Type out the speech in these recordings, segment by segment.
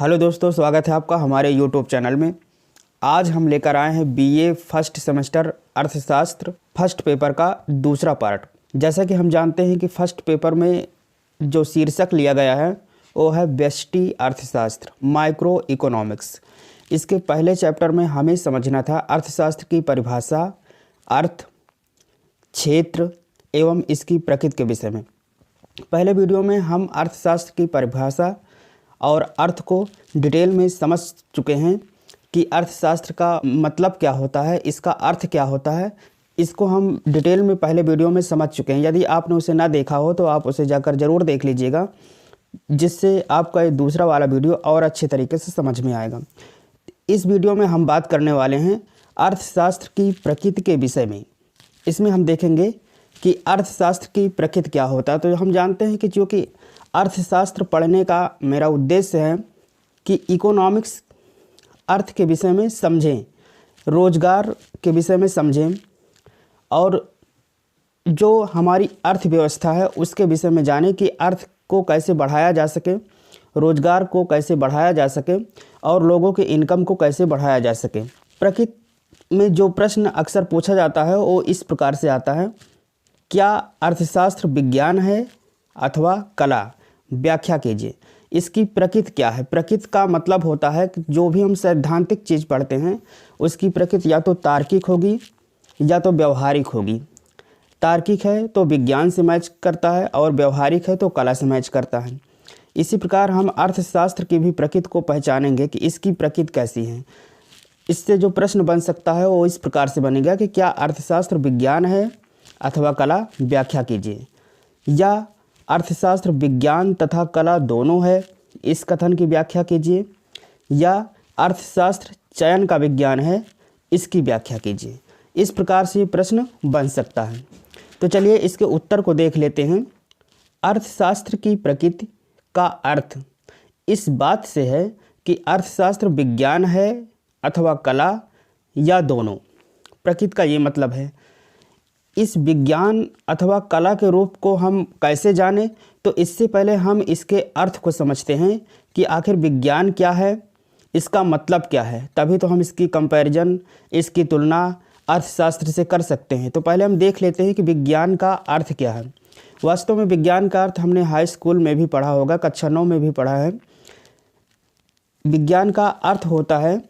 Hello दोस्तों, स्वागत है आपका हमारे यूट्यूब चैनल में। आज हम लेकर आए हैं बीए फर्स्ट सेमेस्टर अर्थशास्त्र फर्स्ट पेपर का दूसरा पार्ट। जैसा कि हम जानते हैं कि फर्स्ट पेपर में जो शीर्षक लिया गया है वो है व्यष्टि अर्थशास्त्र, माइक्रो इकोनॉमिक्स। इसके पहले चैप्टर में हमें समझना था अर्थशास्त्र की परिभाषा, अर्थ, क्षेत्र एवं इसकी प्रकृति के विषय में। पहले वीडियो में हम अर्थशास्त्र की परिभाषा और अर्थ को डिटेल में समझ चुके हैं कि अर्थशास्त्र का मतलब क्या होता है, इसका अर्थ क्या होता है। इसको हम डिटेल में पहले वीडियो में समझ चुके हैं। यदि आपने उसे ना देखा हो तो आप उसे जाकर ज़रूर देख लीजिएगा, जिससे आपका ये दूसरा वाला वीडियो और अच्छे तरीके से समझ में आएगा। इस वीडियो में हम बात करने वाले हैं अर्थशास्त्र की प्रकृति के विषय में। इसमें हम देखेंगे कि अर्थशास्त्र की प्रकृति क्या होता है। तो हम जानते हैं कि चूँकि अर्थशास्त्र पढ़ने का मेरा उद्देश्य है कि इकोनॉमिक्स अर्थ के विषय में समझें, रोजगार के विषय में समझें और जो हमारी अर्थव्यवस्था है उसके विषय में जानें कि अर्थ को कैसे बढ़ाया जा सके, रोजगार को कैसे बढ़ाया जा सके और लोगों के इनकम को कैसे बढ़ाया जा सके। प्रकृति में जो प्रश्न अक्सर पूछा जाता है वो इस प्रकार से आता है, क्या अर्थशास्त्र विज्ञान है अथवा कला? व्याख्या कीजिए। इसकी प्रकृति क्या है? प्रकृति का मतलब होता है कि जो भी हम सैद्धांतिक चीज़ पढ़ते हैं उसकी प्रकृति या तो तार्किक होगी या तो व्यवहारिक होगी। तार्किक है तो विज्ञान से मैच करता है और व्यवहारिक है तो कला से मैच करता है। इसी प्रकार हम अर्थशास्त्र की भी प्रकृति को पहचानेंगे कि इसकी प्रकृति कैसी है। इससे जो प्रश्न बन सकता है वो इस प्रकार से बनेगा कि क्या अर्थशास्त्र विज्ञान है अथवा कला? व्याख्या कीजिए। या अर्थशास्त्र विज्ञान तथा कला दोनों है, इस कथन की व्याख्या कीजिए। या अर्थशास्त्र चयन का विज्ञान है, इसकी व्याख्या कीजिए। इस प्रकार से प्रश्न बन सकता है। तो चलिए इसके उत्तर को देख लेते हैं। अर्थशास्त्र की प्रकृति का अर्थ इस बात से है कि अर्थशास्त्र विज्ञान है अथवा कला या दोनों। प्रकृति का ये मतलब है। इस विज्ञान अथवा कला के रूप को हम कैसे जानें, तो इससे पहले हम इसके अर्थ को समझते हैं कि आखिर विज्ञान क्या है, इसका मतलब क्या है। तभी तो हम इसकी कंपैरिजन, इसकी तुलना अर्थशास्त्र से कर सकते हैं। तो पहले हम देख लेते हैं कि विज्ञान का अर्थ क्या है। वास्तव में विज्ञान का अर्थ हमने हाई स्कूल में भी पढ़ा होगा, कक्षा 9 में भी पढ़ा है। विज्ञान का अर्थ होता है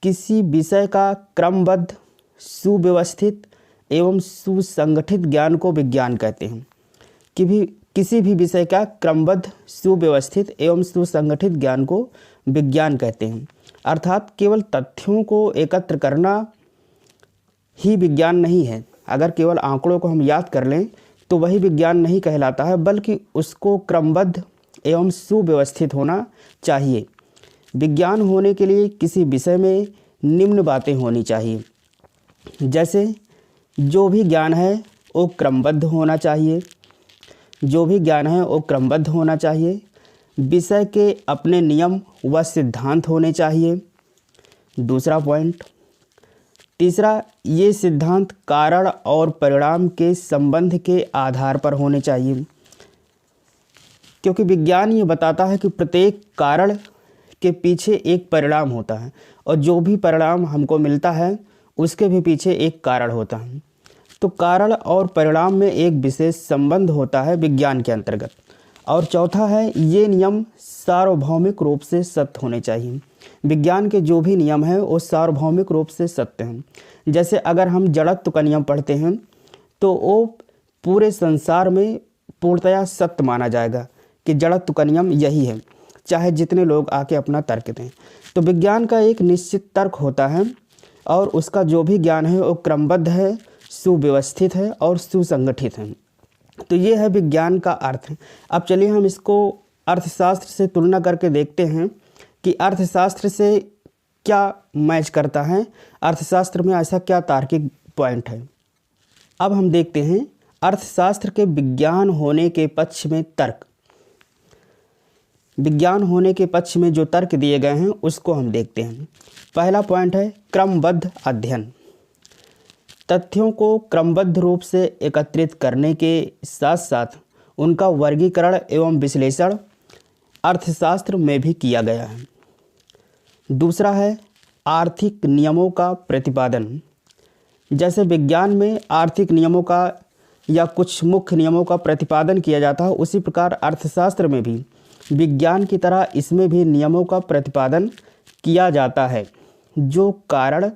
किसी विषय का क्रमबद्ध, सुव्यवस्थित एवं सुसंगठित ज्ञान को विज्ञान कहते हैं। किसी भी विषय का क्रमबद्ध, सुव्यवस्थित एवं सुसंगठित ज्ञान को विज्ञान कहते हैं। अर्थात केवल तथ्यों को एकत्र करना ही विज्ञान नहीं है। अगर केवल आंकड़ों को हम याद कर लें तो वही विज्ञान नहीं कहलाता है, बल्कि उसको क्रमबद्ध एवं सुव्यवस्थित होना चाहिए। विज्ञान होने के लिए किसी विषय में निम्न बातें होनी चाहिए। जैसे जो भी ज्ञान है वो क्रमबद्ध होना चाहिए। जो भी ज्ञान है वो क्रमबद्ध होना चाहिए। विषय के अपने नियम व सिद्धांत होने चाहिए। दूसरा पॉइंट। तीसरा, ये सिद्धांत कारण और परिणाम के संबंध के आधार पर होने चाहिए, क्योंकि विज्ञान ये बताता है कि प्रत्येक कारण के पीछे एक परिणाम होता है और जो भी परिणाम हमको मिलता है उसके भी पीछे एक कारण होता है। तो कारण और परिणाम में एक विशेष संबंध होता है विज्ञान के अंतर्गत। और चौथा है, ये नियम सार्वभौमिक रूप से सत्य होने चाहिए। विज्ञान के जो भी नियम हैं वो सार्वभौमिक रूप से सत्य हैं। जैसे अगर हम जड़त्व का नियम पढ़ते हैं तो वो पूरे संसार में पूर्णतया सत्य माना जाएगा कि जड़त्व का नियम यही है, चाहे जितने लोग आके अपना तर्क दें। तो विज्ञान का एक निश्चित तर्क होता है और उसका जो भी ज्ञान है वो क्रमबद्ध है, सुव्यवस्थित है और सुसंगठित है। तो ये है विज्ञान का अर्थ। अब चलिए हम इसको अर्थशास्त्र से तुलना करके देखते हैं कि अर्थशास्त्र से क्या मैच करता है, अर्थशास्त्र में ऐसा क्या तार्किक पॉइंट है। अब हम देखते हैं अर्थशास्त्र के विज्ञान होने के पक्ष में तर्क। विज्ञान होने के पक्ष में जो तर्क दिए गए हैं उसको हम देखते हैं। पहला पॉइंट है क्रमबद्ध अध्ययन। तथ्यों को क्रमबद्ध रूप से एकत्रित करने के साथ साथ उनका वर्गीकरण एवं विश्लेषण अर्थशास्त्र में भी किया गया है। दूसरा है आर्थिक नियमों का प्रतिपादन। जैसे विज्ञान में आर्थिक नियमों का या कुछ मुख्य नियमों का प्रतिपादन किया जाता है, उसी प्रकार अर्थशास्त्र में भी विज्ञान की तरह इसमें भी नियमों का प्रतिपादन किया जाता है जो कारण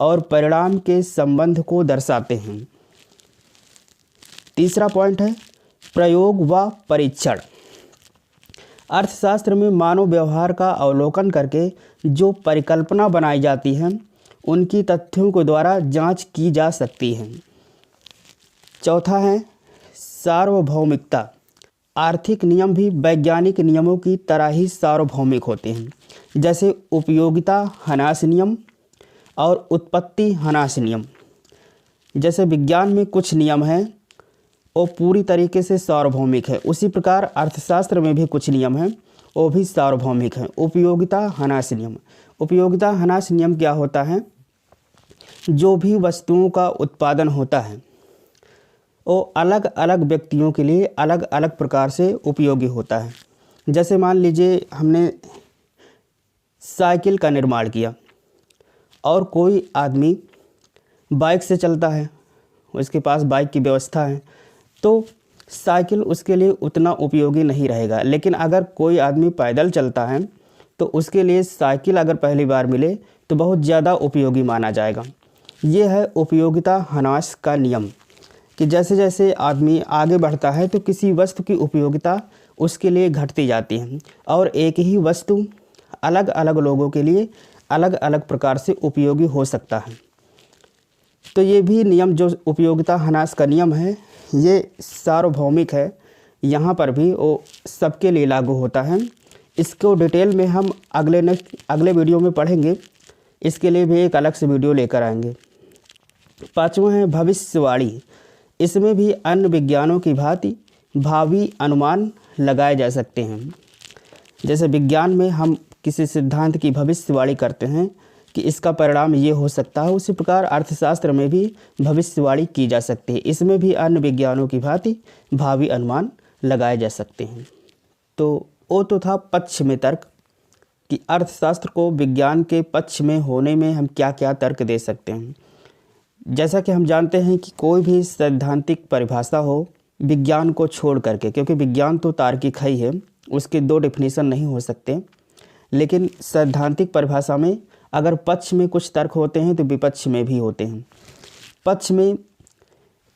और परिणाम के संबंध को दर्शाते हैं। तीसरा पॉइंट है प्रयोग व परीक्षण। अर्थशास्त्र में मानव व्यवहार का अवलोकन करके जो परिकल्पना बनाई जाती है उनकी तथ्यों के द्वारा जांच की जा सकती है। चौथा है सार्वभौमिकता। आर्थिक नियम भी वैज्ञानिक नियमों की तरह ही सार्वभौमिक होते हैं। जैसे उपयोगिता ह्रास नियम और उत्पत्ति ह्रास नियम। जैसे विज्ञान में कुछ नियम हैं वो पूरी तरीके से सार्वभौमिक है, उसी प्रकार अर्थशास्त्र में भी कुछ नियम हैं वो भी सार्वभौमिक हैं। उपयोगिता ह्रास नियम। उपयोगिता ह्रास नियम क्या होता है? जो भी वस्तुओं का उत्पादन होता है वो अलग अलग व्यक्तियों के लिए अलग अलग प्रकार से उपयोगी होता है। जैसे मान लीजिए हमने साइकिल का निर्माण किया और कोई आदमी बाइक से चलता है, उसके पास बाइक की व्यवस्था है, तो साइकिल उसके लिए उतना उपयोगी नहीं रहेगा। लेकिन अगर कोई आदमी पैदल चलता है तो उसके लिए साइकिल अगर पहली बार मिले तो बहुत ज़्यादा उपयोगी माना जाएगा। ये है उपयोगिता ह्रास का नियम कि जैसे जैसे आदमी आगे बढ़ता है तो किसी वस्तु की उपयोगिता उसके लिए घटती जाती है और एक ही वस्तु अलग अलग लोगों के लिए अलग अलग प्रकार से उपयोगी हो सकता है। तो ये भी नियम जो उपयोगिता ह्रास का नियम है ये सार्वभौमिक है, यहाँ पर भी वो सबके लिए लागू होता है। इसको डिटेल में हम अगले वीडियो में पढ़ेंगे, इसके लिए भी एक अलग से वीडियो लेकर आएंगे। पाँचवां है भविष्यवाणी। इसमें भी अन्य विज्ञानों की भांति भावी अनुमान लगाए जा सकते हैं। जैसे विज्ञान में हम किसी सिद्धांत की भविष्यवाणी करते हैं कि इसका परिणाम ये हो सकता है, उसी प्रकार अर्थशास्त्र में भी भविष्यवाणी की जा सकती है। इसमें भी अन्य विज्ञानों की भांति भावी अनुमान लगाए जा सकते हैं। तो वो तो था पक्ष में तर्क कि अर्थशास्त्र को विज्ञान के पक्ष में होने में हम क्या क्या तर्क दे सकते हैं। जैसा कि हम जानते हैं कि कोई भी सैद्धांतिक परिभाषा हो विज्ञान को छोड़ करके, क्योंकि विज्ञान तो तार्किक ही है, उसके दो डेफिनेशन नहीं हो सकते, लेकिन सैद्धांतिक परिभाषा में अगर पक्ष में कुछ तर्क होते हैं तो विपक्ष में भी होते हैं। पक्ष में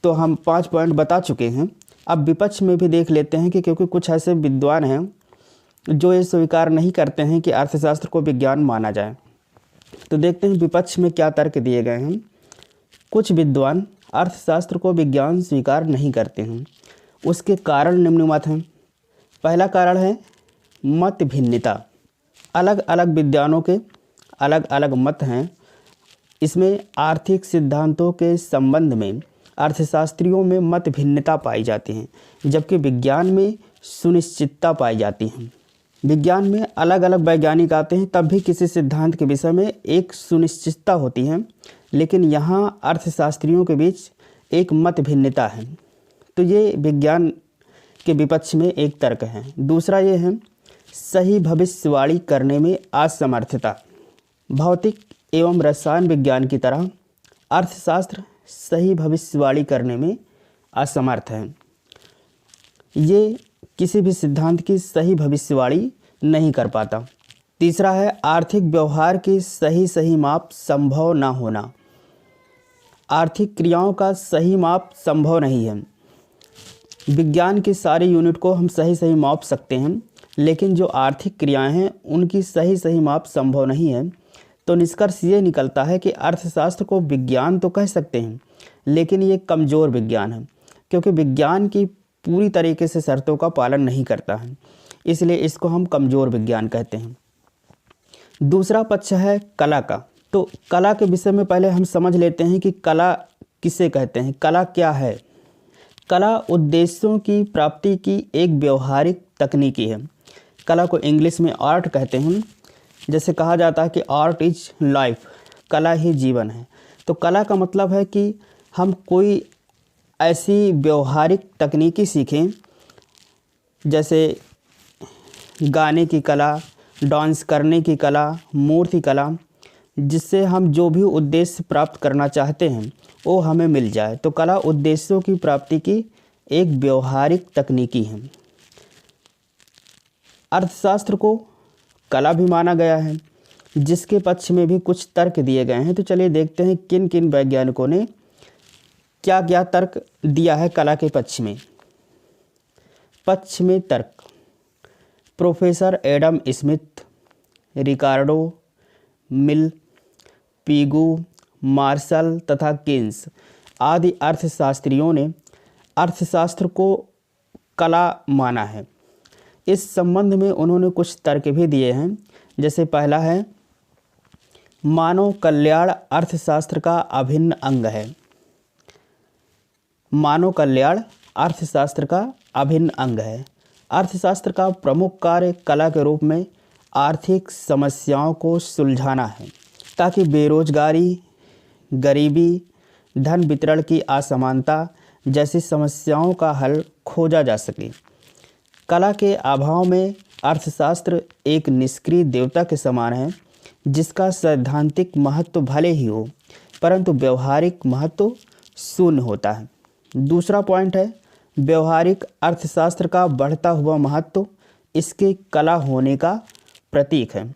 तो हम 5 पॉइंट बता चुके हैं, अब विपक्ष में भी देख लेते हैं कि क्योंकि कुछ ऐसे विद्वान हैं जो ये स्वीकार नहीं करते हैं कि अर्थशास्त्र को विज्ञान माना जाए। तो देखते हैं विपक्ष में क्या तर्क दिए गए हैं। कुछ विद्वान अर्थशास्त्र को विज्ञान स्वीकार नहीं करते हैं, उसके कारण निम्नलिखित हैं। पहला कारण है मत भिन्नता। अलग अलग विद्वानों के अलग अलग मत हैं। इसमें आर्थिक सिद्धांतों के संबंध में अर्थशास्त्रियों में मत भिन्नता पाई जाती है, जबकि विज्ञान में सुनिश्चितता पाई जाती है। विज्ञान में अलग अलग वैज्ञानिक आते हैं तब भी किसी सिद्धांत के विषय में एक सुनिश्चितता होती है, लेकिन यहाँ अर्थशास्त्रियों के बीच एक मत भिन्नता है। तो ये विज्ञान के विपक्ष में एक तर्क है। दूसरा ये है सही भविष्यवाणी करने में असमर्थता। भौतिक एवं रसायन विज्ञान की तरह अर्थशास्त्र सही भविष्यवाणी करने में असमर्थ है। ये किसी भी सिद्धांत की सही भविष्यवाणी नहीं कर पाता। तीसरा है आर्थिक व्यवहार की सही माप संभव ना होना। आर्थिक क्रियाओं का सही माप संभव नहीं है। विज्ञान की सारी यूनिट को हम सही माप सकते हैं, लेकिन जो आर्थिक क्रियाएं हैं उनकी सही माप संभव नहीं है। तो निष्कर्ष ये निकलता है कि अर्थशास्त्र को विज्ञान तो कह सकते हैं, लेकिन ये कमज़ोर विज्ञान है, क्योंकि विज्ञान की पूरी तरीके से शर्तों का पालन नहीं करता है, इसलिए इसको हम कमज़ोर विज्ञान कहते हैं। दूसरा पक्ष है कला का। तो कला के विषय में पहले हम समझ लेते हैं कि कला किसे कहते हैं, कला क्या है। कला उद्देश्यों की प्राप्ति की एक व्यवहारिक तकनीकी है। कला को इंग्लिश में आर्ट कहते हैं। जैसे कहा जाता है कि आर्ट इज लाइफ, कला ही जीवन है। तो कला का मतलब है कि हम कोई ऐसी व्यवहारिक तकनीकी सीखें, जैसे गाने की कला, डांस करने की कला, मूर्ति कला, जिससे हम जो भी उद्देश्य प्राप्त करना चाहते हैं वो हमें मिल जाए। तो कला उद्देश्यों की प्राप्ति की एक व्यवहारिक तकनीकी है। अर्थशास्त्र को कला भी माना गया है, जिसके पक्ष में भी कुछ तर्क दिए गए हैं। तो चलिए देखते हैं किन किन वैज्ञानिकों ने क्या क्या तर्क दिया है कला के पक्ष में। पक्ष में तर्क: प्रोफेसर एडम स्मिथ, रिकार्डो, मिल, पीगू, मार्शल तथा केन्स आदि अर्थशास्त्रियों ने अर्थशास्त्र को कला माना है। इस संबंध में उन्होंने कुछ तर्क भी दिए हैं। जैसे पहला है, मानव कल्याण अर्थशास्त्र का अभिन्न अंग है। मानव कल्याण अर्थशास्त्र का अभिन्न अंग है। अर्थशास्त्र का प्रमुख कार्य कला के रूप में आर्थिक समस्याओं को सुलझाना है, ताकि बेरोजगारी, गरीबी, धन वितरण की असमानता जैसी समस्याओं का हल खोजा जा सके। कला के अभाव में अर्थशास्त्र एक निष्क्रिय देवता के समान है, जिसका सैद्धांतिक महत्व भले ही हो, परंतु व्यवहारिक महत्व शून्य होता है। दूसरा पॉइंट है, व्यवहारिक अर्थशास्त्र का बढ़ता हुआ महत्व इसके कला होने का प्रतीक है।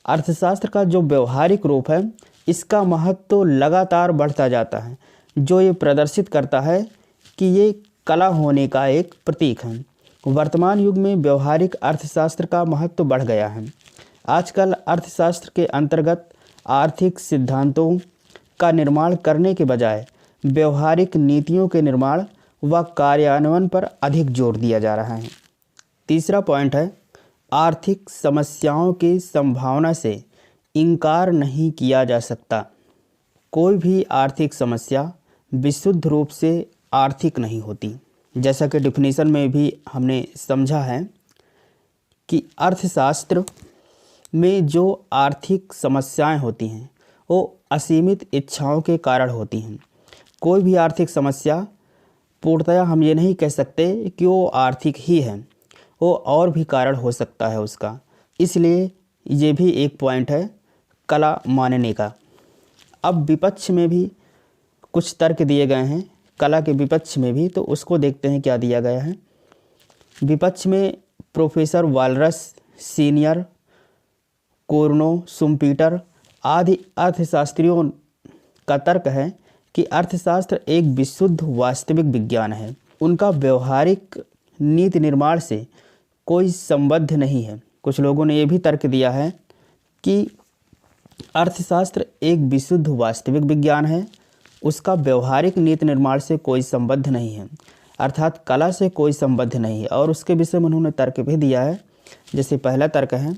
अर्थशास्त्र का जो व्यवहारिक रूप है, इसका महत्व लगातार बढ़ता जाता है, जो ये प्रदर्शित करता है कि ये कला होने का एक प्रतीक है। वर्तमान युग में व्यवहारिक अर्थशास्त्र का महत्व बढ़ गया है। आजकल अर्थशास्त्र के अंतर्गत आर्थिक सिद्धांतों का निर्माण करने के बजाय व्यवहारिक नीतियों के निर्माण व कार्यान्वयन पर अधिक जोर दिया जा रहा है। तीसरा पॉइंट है, आर्थिक समस्याओं की संभावना से इनकार नहीं किया जा सकता। कोई भी आर्थिक समस्या विशुद्ध रूप से आर्थिक नहीं होती। जैसा कि डिफिनीशन में भी हमने समझा है कि अर्थशास्त्र में जो आर्थिक समस्याएं होती हैं वो असीमित इच्छाओं के कारण होती हैं। कोई भी आर्थिक समस्या पूर्णतया हम ये नहीं कह सकते कि वो आर्थिक ही है, वो और भी कारण हो सकता है उसका। इसलिए ये भी एक पॉइंट है कला मानने का। अब विपक्ष में भी कुछ तर्क दिए गए हैं, कला के विपक्ष में भी, तो उसको देखते हैं क्या दिया गया है। विपक्ष में professor walrus senior, cornu, Schumpeter आदि अर्थशास्त्रियों का तर्क है कि अर्थशास्त्र एक विशुद्ध वास्तविक विज्ञान है। उनका व्यवहारिक नीति निर्माण से कोई संबंध नहीं है। कुछ लोगों ने यह भी तर्क दिया है कि अर्थशास्त्र एक विशुद्ध वास्तविक विज्ञान है, उसका व्यवहारिक नीति निर्माण से कोई संबंध नहीं है, अर्थात कला से कोई संबंध नहीं है। और उसके विषय में उन्होंने तर्क भी दिया है। जैसे पहला तर्क है,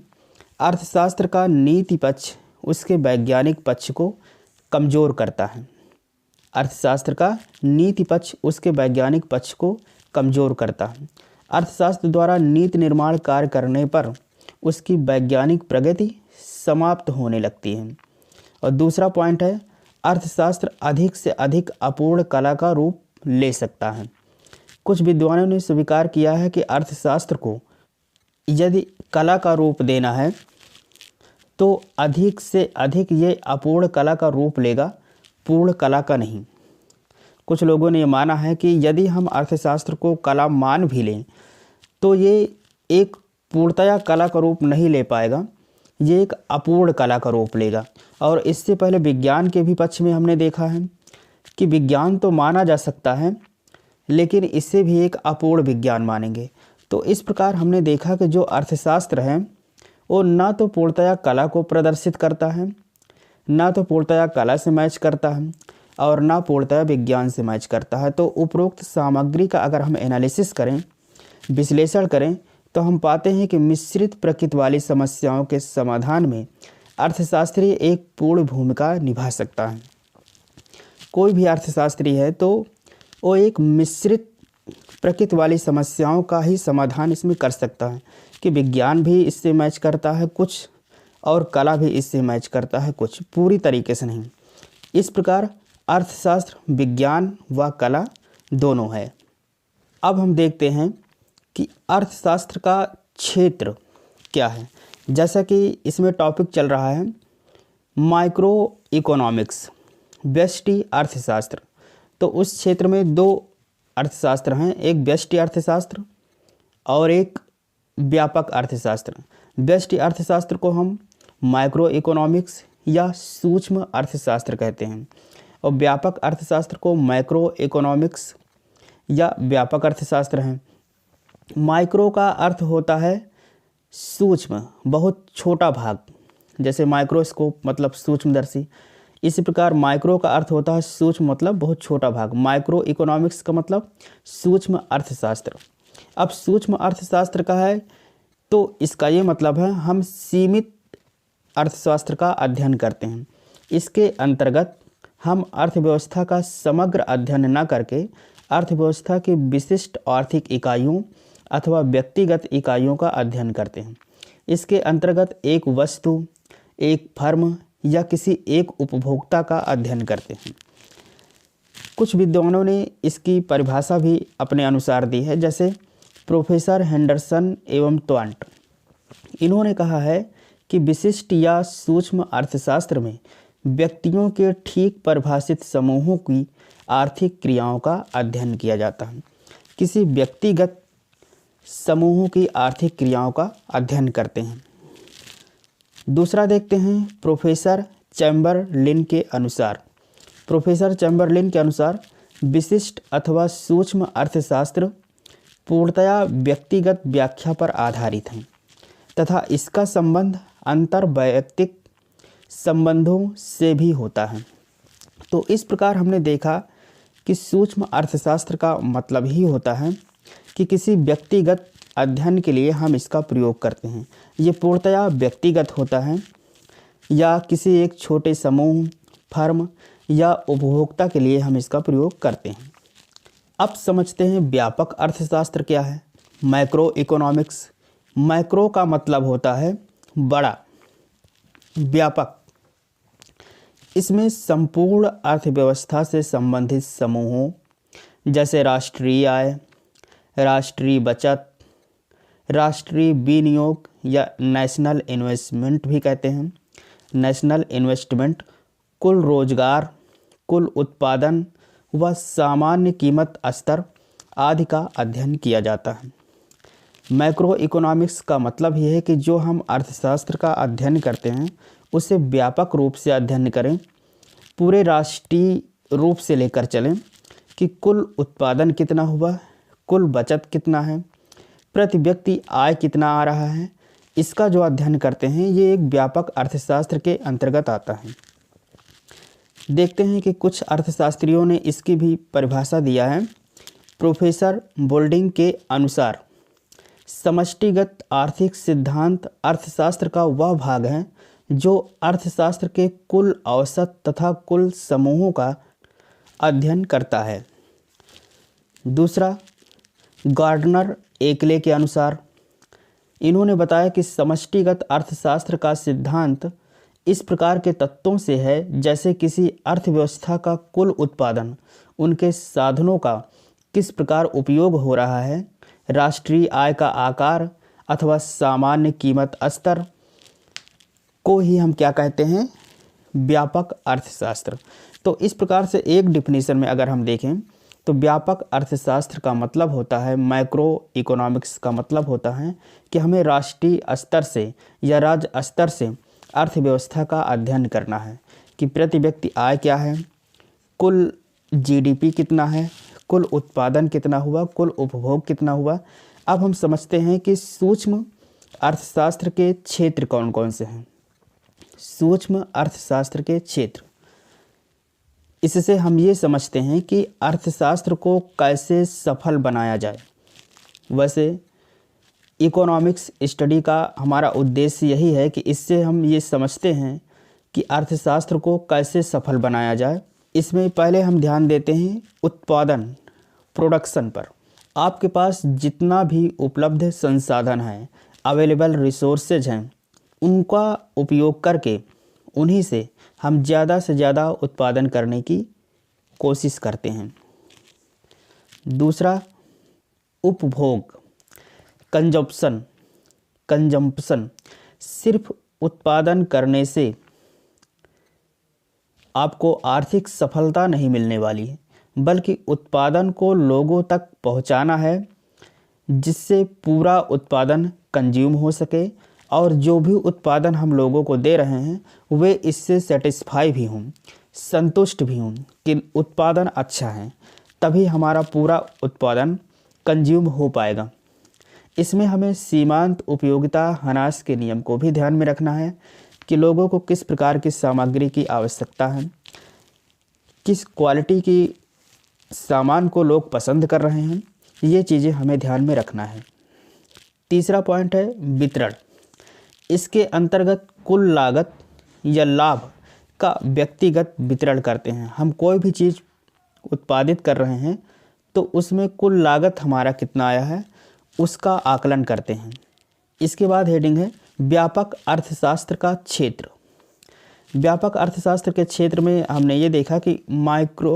अर्थशास्त्र का नीति पक्ष उसके वैज्ञानिक पक्ष को कमज़ोर करता है। अर्थशास्त्र का नीति पक्ष उसके वैज्ञानिक पक्ष को कमज़ोर करता है। अर्थशास्त्र द्वारा नीति निर्माण कार्य करने पर उसकी वैज्ञानिक प्रगति समाप्त होने लगती है। और दूसरा पॉइंट है, अर्थशास्त्र अधिक से अधिक अपूर्ण कला का रूप ले सकता है। कुछ विद्वानों ने स्वीकार किया है कि अर्थशास्त्र को यदि कला का रूप देना है तो अधिक से अधिक ये अपूर्ण कला का रूप लेगा, पूर्ण कला का नहीं। कुछ लोगों ने ये माना है कि यदि हम अर्थशास्त्र को कला मान भी लें तो ये एक पूर्णतया कला का रूप नहीं ले पाएगा, ये एक अपूर्ण कला का रूप लेगा। और इससे पहले विज्ञान के भी पक्ष में हमने देखा है कि विज्ञान तो माना जा सकता है, लेकिन इसे भी एक अपूर्ण विज्ञान मानेंगे। तो इस प्रकार हमने देखा कि जो अर्थशास्त्र है वो ना तो पूर्णतया कला को प्रदर्शित करता है, ना तो पूर्णतया कला से मैच करता है, और ना पूर्णतया विज्ञान से मैच करता है। तो उपरोक्त सामग्री का अगर हम एनालिसिस करें, विश्लेषण करें, तो हम पाते हैं कि मिश्रित प्रकृति वाली समस्याओं के समाधान में अर्थशास्त्री एक पूर्ण भूमिका निभा सकता है। कोई भी अर्थशास्त्री है तो वो एक मिश्रित प्रकृति वाली समस्याओं का ही समाधान इसमें कर सकता है, कि विज्ञान भी इससे मैच करता है कुछ और कला भी इससे मैच करता है कुछ, पूरी तरीके से नहीं। इस प्रकार अर्थशास्त्र विज्ञान व कला दोनों है। अब हम देखते हैं कि अर्थशास्त्र का क्षेत्र क्या है। जैसा कि इसमें टॉपिक चल रहा है माइक्रो इकोनॉमिक्स, व्यष्टि अर्थशास्त्र। तो उस क्षेत्र में दो अर्थशास्त्र हैं, एक व्यष्टि अर्थशास्त्र और एक व्यापक अर्थशास्त्र। व्यष्टि अर्थशास्त्र को हम माइक्रो इकोनॉमिक्स या सूक्ष्म अर्थशास्त्र कहते हैं और व्यापक अर्थशास्त्र को मैक्रो इकोनॉमिक्स या व्यापक अर्थशास्त्र हैं। माइक्रो का अर्थ होता है सूक्ष्म, बहुत छोटा भाग, जैसे माइक्रोस्कोप मतलब सूक्ष्मदर्शी। इसी प्रकार माइक्रो का अर्थ होता है सूक्ष्म मतलब बहुत छोटा भाग। माइक्रो इकोनॉमिक्स का मतलब सूक्ष्म अर्थशास्त्र। अब सूक्ष्म अर्थशास्त्र का है तो इसका ये मतलब है हम सीमित अर्थशास्त्र का अध्ययन करते हैं। इसके अंतर्गत हम अर्थव्यवस्था का समग्र अध्ययन न करके अर्थव्यवस्था की विशिष्ट आर्थिक इकाइयों अथवा व्यक्तिगत इकाइयों का अध्ययन करते हैं। इसके अंतर्गत एक वस्तु, एक फर्म या किसी एक उपभोक्ता का अध्ययन करते हैं। कुछ विद्वानों ने इसकी परिभाषा भी अपने अनुसार दी है, जैसे प्रोफेसर हेंडरसन एवं ट्वांट। इन्होंने कहा है कि विशिष्ट या सूक्ष्म अर्थशास्त्र में व्यक्तियों के ठीक परिभाषित समूहों की आर्थिक क्रियाओं का अध्ययन किया जाता है। किसी व्यक्तिगत समूहों की आर्थिक क्रियाओं का अध्ययन करते हैं। दूसरा देखते हैं प्रोफेसर चैम्बरलिन के अनुसार। प्रोफेसर चैम्बरलिन के अनुसार विशिष्ट अथवा सूक्ष्म अर्थशास्त्र पूर्णतया व्यक्तिगत व्याख्या पर आधारित हैं तथा इसका संबंध अंतर्वैयक्तिक संबंधों से भी होता है। तो इस प्रकार हमने देखा कि सूक्ष्म अर्थशास्त्र का मतलब ही होता है कि किसी व्यक्तिगत अध्ययन के लिए हम इसका प्रयोग करते हैं। ये पूर्णतया व्यक्तिगत होता है या किसी एक छोटे समूह, फर्म या उपभोक्ता के लिए हम इसका प्रयोग करते हैं। अब समझते हैं व्यापक अर्थशास्त्र क्या है। Macro economics. मैक्रो का मतलब होता है बड़ा, व्यापक। इसमें संपूर्ण अर्थव्यवस्था से संबंधित समूहों जैसे राष्ट्रीय आय, राष्ट्रीय बचत, राष्ट्रीय विनियोग या नेशनल इन्वेस्टमेंट भी कहते हैं, नेशनल इन्वेस्टमेंट, कुल रोजगार, कुल उत्पादन व सामान्य कीमत स्तर आदि का अध्ययन किया जाता है। मैक्रो इकोनॉमिक्स का मतलब ये है कि जो हम अर्थशास्त्र का अध्ययन करते हैं उसे व्यापक रूप से अध्ययन करें, पूरे राष्ट्रीय रूप से लेकर चलें कि कुल उत्पादन कितना हुआ, कुल बचत कितना है, प्रति व्यक्ति आय कितना आ रहा है। इसका जो अध्ययन करते हैं ये एक व्यापक अर्थशास्त्र के अंतर्गत आता है। देखते हैं कि कुछ अर्थशास्त्रियों ने इसकी भी परिभाषा दिया है। प्रोफेसर बोल्डिंग के अनुसार समष्टिगत आर्थिक सिद्धांत अर्थशास्त्र का वह भाग है जो अर्थशास्त्र के कुल औसत तथा कुल समूहों का अध्ययन करता है। दूसरा, गार्डनर एकले के अनुसार इन्होंने बताया कि समष्टिगत अर्थशास्त्र का सिद्धांत इस प्रकार के तत्वों से है जैसे किसी अर्थव्यवस्था का कुल उत्पादन, उनके साधनों का किस प्रकार उपयोग हो रहा है, राष्ट्रीय आय का आकार अथवा सामान्य कीमत स्तर को ही हम क्या कहते हैं, व्यापक अर्थशास्त्र। तो इस प्रकार से एक डिफिनीशन में अगर हम देखें तो व्यापक अर्थशास्त्र का मतलब होता है, मैक्रो इकोनॉमिक्स का मतलब होता है कि हमें राष्ट्रीय स्तर से या राज्य स्तर से अर्थव्यवस्था का अध्ययन करना है कि प्रति व्यक्ति आय क्या है, कुल जीडीपी कितना है, कुल उत्पादन कितना हुआ, कुल उपभोग कितना हुआ। अब हम समझते हैं कि सूक्ष्म अर्थशास्त्र के क्षेत्र कौन कौन से हैं। सूक्ष्म अर्थशास्त्र के क्षेत्र, इससे हम ये समझते हैं कि अर्थशास्त्र को कैसे सफल बनाया जाए। वैसे इकोनॉमिक्स स्टडी का हमारा उद्देश्य यही है कि इससे हम ये समझते हैं कि अर्थशास्त्र को कैसे सफल बनाया जाए। इसमें पहले हम ध्यान देते हैं उत्पादन, प्रोडक्शन पर। आपके पास जितना भी उपलब्ध संसाधन हैं, अवेलेबल रिसोर्सेज हैं, उनका उपयोग करके उन्हीं से हम ज़्यादा से ज़्यादा उत्पादन करने की कोशिश करते हैं। दूसरा, उपभोग, कंजप्शन। कंजम्पशन। सिर्फ उत्पादन करने से आपको आर्थिक सफलता नहीं मिलने वाली है, बल्कि उत्पादन को लोगों तक पहुंचाना है, जिससे पूरा उत्पादन कंज्यूम हो सके और जो भी उत्पादन हम लोगों को दे रहे हैं वे इससे सेटिस्फाई भी हों, संतुष्ट भी हों कि उत्पादन अच्छा है, तभी हमारा पूरा उत्पादन कंज्यूम हो पाएगा। इसमें हमें सीमांत उपयोगिता ह्रास के नियम को भी ध्यान में रखना है कि लोगों को किस प्रकार की सामग्री की आवश्यकता है, किस क्वालिटी की सामान को लोग पसंद कर रहे हैं, ये चीज़ें हमें ध्यान में रखना है। तीसरा पॉइंट है वितरण। इसके अंतर्गत कुल लागत या लाभ का व्यक्तिगत वितरण करते हैं। हम कोई भी चीज़ उत्पादित कर रहे हैं तो उसमें कुल लागत हमारा कितना आया है उसका आकलन करते हैं। इसके बाद हेडिंग है व्यापक अर्थशास्त्र का क्षेत्र। व्यापक अर्थशास्त्र के क्षेत्र में हमने ये देखा कि माइक्रो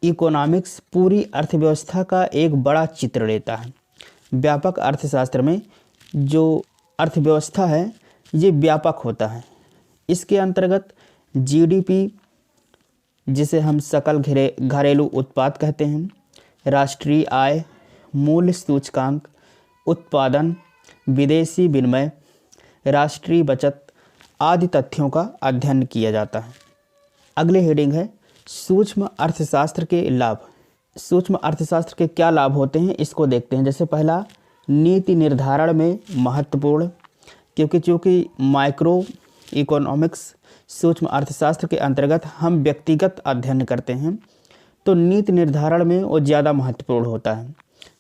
इकोनॉमिक्स पूरी अर्थव्यवस्था का एक बड़ा चित्र लेता है। व्यापक अर्थशास्त्र में जो अर्थव्यवस्था है ये व्यापक होता है। इसके अंतर्गत जीडीपी, जिसे हम सकल घरेलू उत्पाद कहते हैं, राष्ट्रीय आय, मूल्य सूचकांक, उत्पादन, विदेशी विनिमय, राष्ट्रीय बचत आदि तथ्यों का अध्ययन किया जाता है। अगले हेडिंग है सूक्ष्म अर्थशास्त्र के लाभ। सूक्ष्म अर्थशास्त्र के क्या लाभ होते हैं इसको देखते हैं। जैसे पहला, नीति निर्धारण में महत्वपूर्ण, क्योंकि चूँकि माइक्रो इकोनॉमिक्स सूक्ष्म अर्थशास्त्र के अंतर्गत हम व्यक्तिगत अध्ययन करते हैं तो नीति निर्धारण में वो ज़्यादा महत्वपूर्ण होता है।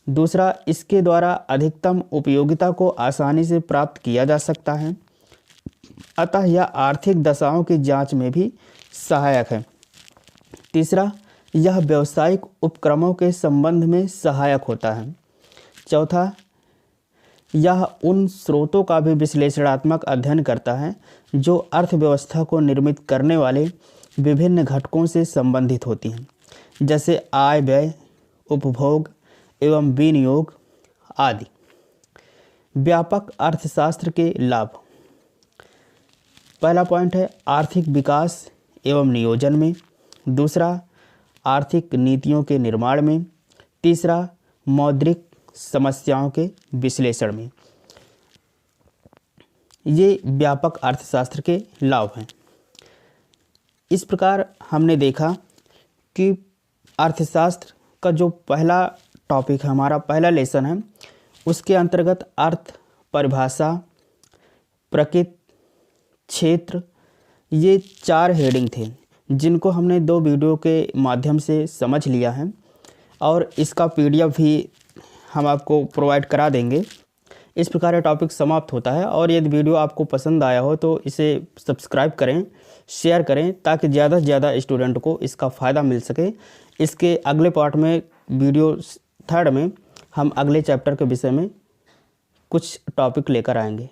दूसरा, इसके द्वारा अधिकतम उपयोगिता को आसानी से प्राप्त किया जा सकता है, अतः यह आर्थिक दशाओं की जांच में भी सहायक है। तीसरा, यह व्यावसायिक उपक्रमों के संबंध में सहायक होता है। चौथा, यह उन स्रोतों का भी विश्लेषणात्मक अध्ययन करता है जो अर्थव्यवस्था को निर्मित करने वाले विभिन्न घटकों से संबंधित होती हैं, जैसे आय, व्यय, उपभोग एवं विनियोग आदि। व्यापक अर्थशास्त्र के लाभ। पहला पॉइंट है आर्थिक विकास एवं नियोजन में। दूसरा, आर्थिक नीतियों के निर्माण में। तीसरा, मौद्रिक समस्याओं के विश्लेषण में। ये व्यापक अर्थशास्त्र के लाभ हैं। इस प्रकार हमने देखा कि अर्थशास्त्र का जो पहला टॉपिक है, हमारा पहला लेसन है, उसके अंतर्गत अर्थ, परिभाषा, प्रकृति, क्षेत्र, ये 4 हेडिंग थे जिनको हमने 2 वीडियो के माध्यम से समझ लिया है और इसका PDF भी हम आपको प्रोवाइड करा देंगे। इस प्रकार ये टॉपिक समाप्त होता है और यदि वीडियो आपको पसंद आया हो तो इसे सब्सक्राइब करें, शेयर करें ताकि ज़्यादा से ज़्यादा स्टूडेंट को इसका फ़ायदा मिल सके। इसके अगले पार्ट में वीडियो 3 में हम अगले चैप्टर के विषय में कुछ टॉपिक लेकर आएंगे।